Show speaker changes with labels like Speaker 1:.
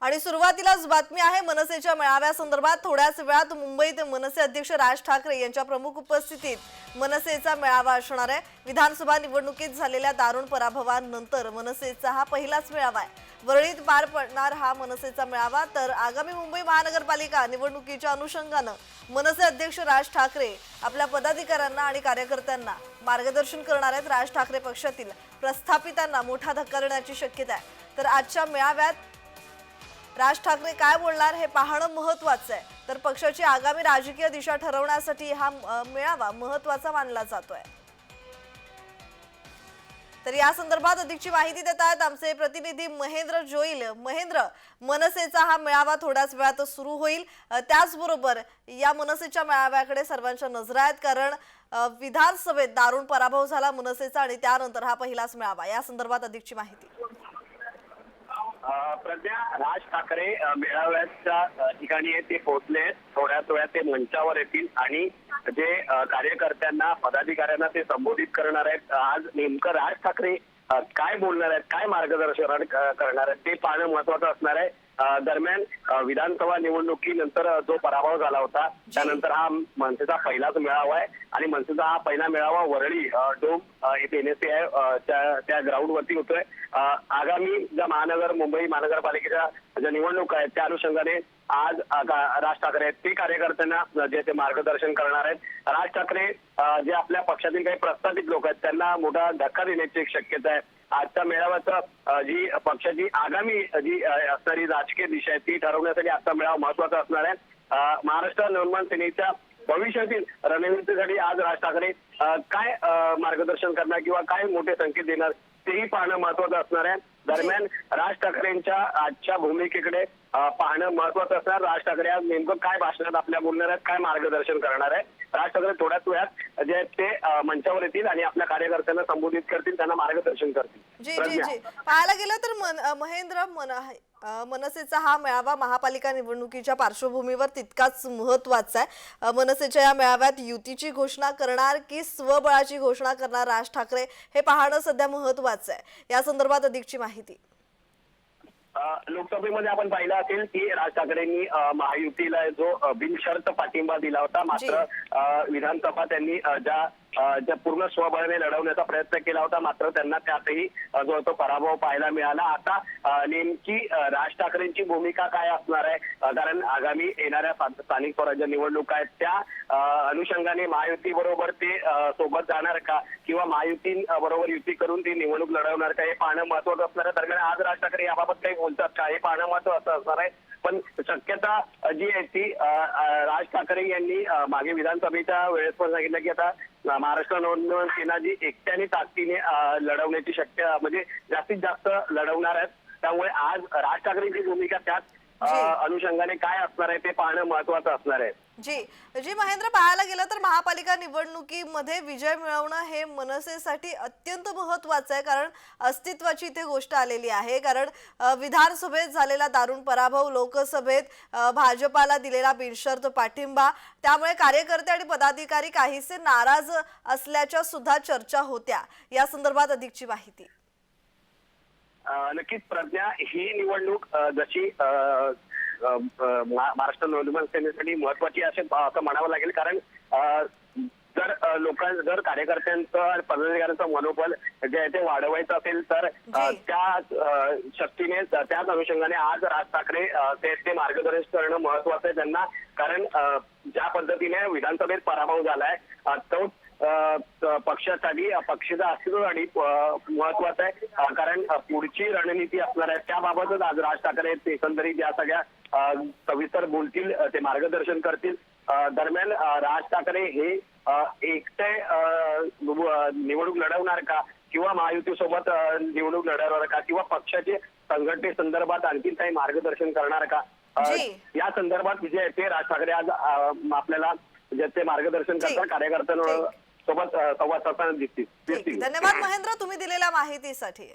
Speaker 1: आणि सुरुवातीलाच बातमी आहे मनसेच्या मेळाव्यासंदर्भात। थोड्याच वेळात मुंबईत मनसे अध्यक्ष राज ठाकरे यांच्या प्रमुख उपस्थितीत मनसेचा मेळावा असणार आहे। विधानसभा निवडणुकीत झालेल्या दारुण पराभवानंतर मनसेचा हा पहिलाच मेळावा आहे। वरळीत पार पडणार हा मनसेचा मेळावा। तर आगामी मुंबई महानगरपालिका निवडणुकीच्या अनुषंगाने मनसे अध्यक्ष राज ठाकरे आपल्या पदाधिकाऱ्यांना आणि कार्यकर्त्यांना मार्गदर्शन करणार आहेत। राज ठाकरे पक्षातील प्रस्थापितांना मोठा धक्का देण्याची शक्यता आहे। तर आजच्या मेळाव्यात राज ठाकरे काय बोलणार हे पाहणं महत्त्वाचं आहे। तर पक्षाची आगामी राजकीय दिशा ठरवण्यासाठी हा मेळावा महत्त्वाचा मानला जातोय। तर या संदर्भात अधिकची माहिती देत आहेत आमचे प्रतिनिधी महेंद्र जोईल। महेंद्र, मनसेचा हा मेळावा थोड्याच वेळात सुरू होईल। त्याचबरोबर या मनसेच्या मेळाव्याकडे सर्वांच्या नजरा आहेत, कारण विधानसभेत दारुण पराभव झाला मनसेचा आणि त्यानंतर हा पहिलाच मेळावा। या संदर्भात अधिकची माहिती।
Speaker 2: प्रज्ञा, राज ठाकरे मेळाव्याच्या ठिकाणी ते पोहोचले। थोड्याच वेळात ते मंचावर येतील आणि जे कार्यकर्त्यांना पदाधिकाऱ्यांना ते संबोधित करणार आहेत। आज नेमकं राज ठाकरे काय बोलणार आहेत, काय मार्गदर्शन करणार आहेत ते पाहणं महत्त्वाचं असणार आहे। दरम्यान विधानसभा निवडणुकीनंतर जो पराभव झाला होता त्यानंतर हा मनसेचा पहिलाच मेळावा आहे आणि मनसेचा हा पहिला मेळावा वरळी डोम येथे NSA आहे त्या ग्राउंडवरती होतोय। आगामी ज्या मुंबई महानगरपालिकेच्या ज्या निवडणूक आहेत त्या अनुषंगाने आज राज ठाकरे आहेत ते कार्यकर्त्यांना जे ते मार्गदर्शन करणार आहेत। राज ठाकरे जे आपल्या पक्षातील काही प्रस्थापित लोक आहेत त्यांना मोठा धक्का देण्याची एक शक्यता आहे। आजच्या मेळाव्याचं जी पक्षाची आगामी जी असणारी राजकीय दिशा आहे ती ठरवण्यासाठी आजचा मेळावा महत्त्वाचा असणार आहे। महाराष्ट्र नवनिर्माण सेनेच्या भविष्यातील रणनीतीसाठी आज राज ठाकरे काय मार्गदर्शन करणार किंवा काय मोठे संकेत देणार तेही पाहणं महत्त्वाचं असणार आहे। दरम्यान राज ठाकरेंच्या आजच्या भूमिकेकडे पाहणं महत्त्वाचं असणार। राज ठाकरे आज नेमकं काय भाषणात आपल्या बोलणार आहेत, काय मार्गदर्शन करणार आहे। राज ठाकरे थोड्याच वेळात जे आहेत ते मंचावर येतील आणि आपल्या कार्यकर्त्यांना संबोधित करतील, त्यांना मार्गदर्शन करतील।
Speaker 1: जी पाहायला गेलं तर महेंद्र, मनसेचा हा मेळावा महापालिका निवडणुकीच्या पार्श्वभूमीवर तितकाच महत्त्वाचा आहे। मनसेच्या या मेळाव्यात युतीची घोषणा करणार की स्वबळाची घोषणा करणार राज ठाकरे हे पाहणं सध्या महत्त्वाचं आहे। या संदर्भात अधिकची माहिती।
Speaker 2: लोकसभेमध्ये आपण पाहिलं असेल की राज ठाकरेंनी महायुतीला जो बिनशर्त पाठिंबा दिला होता, मात्र विधानसभा त्यांनी ज्या पूर्ण स्वबळाने लढवण्याचा प्रयत्न केला होता, मात्र त्यांना त्यातही जो तो पराभव पाहायला मिळाला। आता नेमकी राज ठाकरेंची भूमिका काय असणार आहे, कारण आगामी येणाऱ्या स्थानिक स्वराज्य निवडणुका आहेत त्या अनुषंगाने महायुती बरोबर ते सोबत जाणार का किंवा महायुती बरोबर युती करून ती निवडणूक लढवणार का हे पाहणं महत्त्वाचं असणार आहे। दरम्यान आज राज ठाकरे याबाबत काही बोलतात का हे पाहणं महत्त्वाचं असणार आहे। पण शक्यता जी आहे ती राज ठाकरे यांनी मागे विधानसभेच्या वेळेस पण सांगितलं की आता महाराष्ट्र नवनिर्माण सेना जी एकट्याने ताकदीने लढवण्याची शक्यता म्हणजे जास्तीत जास्त लढवणार आहेत। त्यामुळे आज राज ठाकरेंची भूमिका त्याच अनुषंगाने काय असणार आहे ते पाहणं महत्त्वाचं असणार आहे।
Speaker 1: जी महेंद्र, पाहायला गेलं तर महापालिका निवडणुकीमध्ये विजय मिळवणं हे मनसेसाठी अत्यंत महत्त्वाचं आहे, कारण अस्तित्वाची इथे गोष्ट आलेली आहे। कारण विधानसभेत झालेला दारुण पराभव, लोकसभेत भाजपाला दिलेला बिनशर्त पाठिंबा, त्यामुळे कार्यकर्ते आणि पदाधिकारी काहीसे नाराज असल्याच्या सुद्धा चर्चा होत्या। या संदर्भात अधिकची माहिती।
Speaker 2: नक्कीच प्रज्ञा, ही निवडणूक जशी महाराष्ट्र नवनिर्माण सेनेसाठी महत्वाची असं म्हणावं लागेल, कारण जर कार्यकर्त्यांचं आणि पदाधिकाऱ्यांचं मनोबल जे आहे ते वाढवायचं असेल तर त्या शक्तीने त्याच अनुषंगाने आज राज ठाकरे ते मार्गदर्शन करणं महत्वाचं आहे त्यांना। कारण ज्या पद्धतीने विधानसभेत पराभव झालाय तो पक्षासाठी पक्षाच्या अस्तित्वासाठी महत्वाचं आहे, कारण पुढची रणनीती असणार आहे त्याबाबतच आज राज ठाकरे एकंदरीत या सगळ्या सविस्तर बोलतील, ते मार्गदर्शन करतील। दरम्यान राज ठाकरे हे एकटे निवडणूक लढवणार का किंवा महायुतीसोबत निवडणूक लढवणार का किंवा पक्षाचे संघटनेसंदर्भात आणखी काही मार्गदर्शन करणार का, या संदर्भात जे आहे ते राज ठाकरे आज आपल्याला जे ते मार्गदर्शन करतात, कार्यकर्त्यांसोबत संवाद साधताना दिसतील।
Speaker 1: धन्यवाद महेंद्र, तुम्ही दिलेल्या माहितीसाठी।